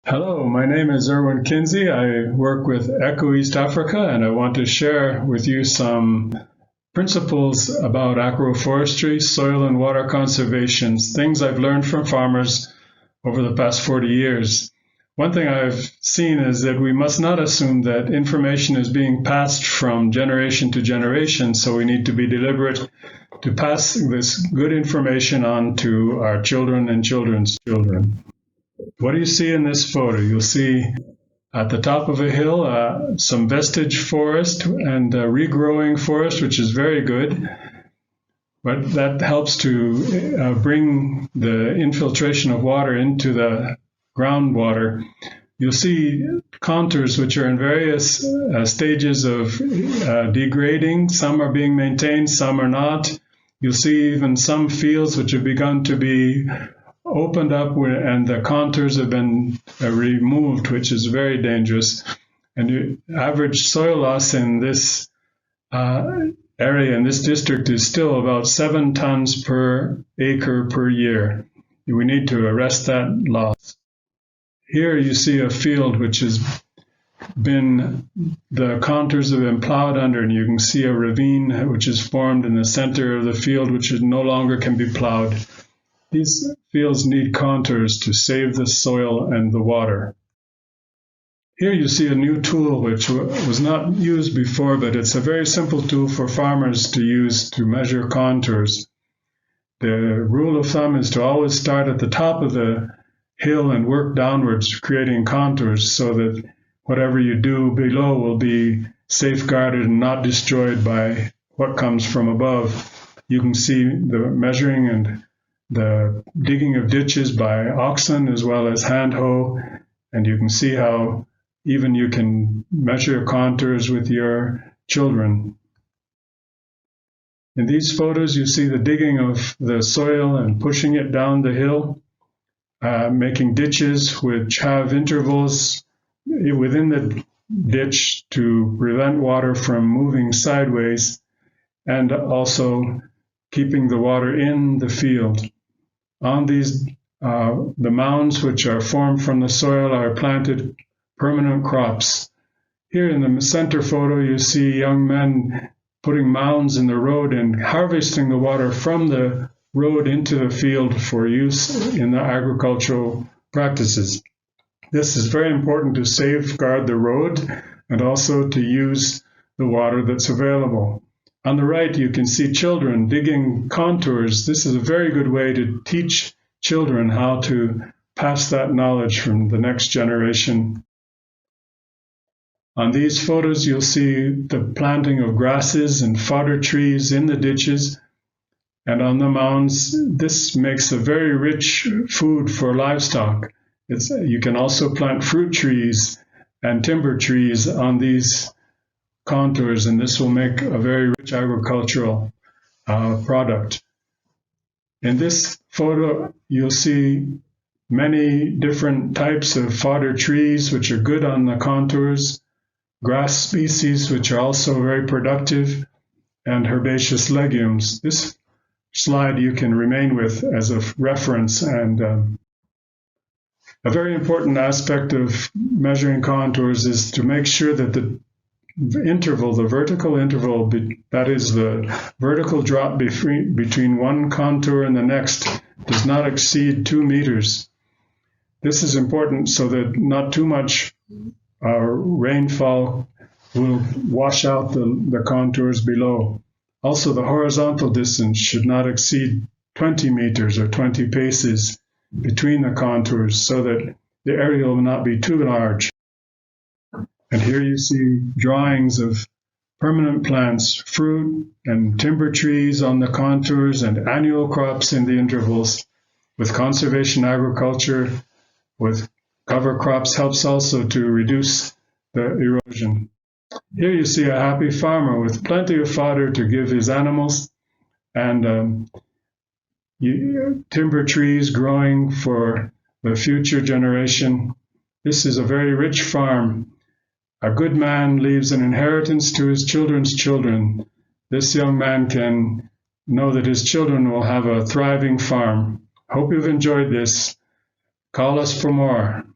Hello, my name is Erwin Kinsey. I work with Echo East Africa, and I want to share with you some principles about agroforestry, soil and water conservation, things I've learned from farmers over the past 40 years. One thing I've seen is that we must not assume that information is being passed from generation to generation, so we need to be deliberate to pass this good information on to our children and children's children. What do you see in this photo? You'll see at the top of a hill some vestige forest and regrowing forest, which is very good. But that helps to bring the infiltration of water into the groundwater. You'll see contours which are in various stages of degrading. Some are being maintained, some are not. You'll see even some fields which have begun to be opened up and the contours have been removed, which is very dangerous. And the average soil loss in this area, in this district, is still about 7 tons per acre per year. We need to arrest that loss. Here you see a field which has been, the contours have been plowed under, and you can see a ravine which is formed in the center of the field, which no longer can be plowed. These fields need contours to save the soil and the water. Here you see a new tool which was not used before, but it's a very simple tool for farmers to use to measure contours. The rule of thumb is to always start at the top of the hill and work downwards, creating contours so that whatever you do below will be safeguarded and not destroyed by what comes from above. You can see the measuring and the digging of ditches by oxen as well as hand hoe, and you can see how even you can measure contours with your children. In these photos you see the digging of the soil and pushing it down the hill, making ditches which have intervals within the ditch to prevent water from moving sideways, and also keeping the water in the field. On these, the mounds which are formed from the soil are planted permanent crops. Here in the center photo, you see young men putting mounds in the road and harvesting the water from the road into the field for use in the agricultural practices. This is very important to safeguard the road and also to use the water that's available. On the right, you can see children digging contours. This is a very good way to teach children how to pass that knowledge from the next generation. On these photos, you'll see the planting of grasses and fodder trees in the ditches. And on the mounds, this makes a very rich food for livestock. You can also plant fruit trees and timber trees on these contours, and this will make a very rich agricultural product. In this photo, you'll see many different types of fodder trees which are good on the contours, grass species which are also very productive, and herbaceous legumes. This slide you can remain with as a reference, and a very important aspect of measuring contours is to make sure that the interval, the vertical interval, that is the vertical drop between one contour and the next, does not exceed 2 meters. This is important so that not too much rainfall will wash out the contours below. Also, the horizontal distance should not exceed 20 meters or 20 paces between the contours so that the area will not be too large. And here you see drawings of permanent plants, fruit and timber trees on the contours, and annual crops in the intervals. With conservation agriculture, with cover crops, helps also to reduce the erosion. Here you see a happy farmer with plenty of fodder to give his animals, and timber trees growing for the future generation. This is a very rich farm. A good man leaves an inheritance to his children's children. This young man can know that his children will have a thriving farm. Hope you've enjoyed this. Call us for more.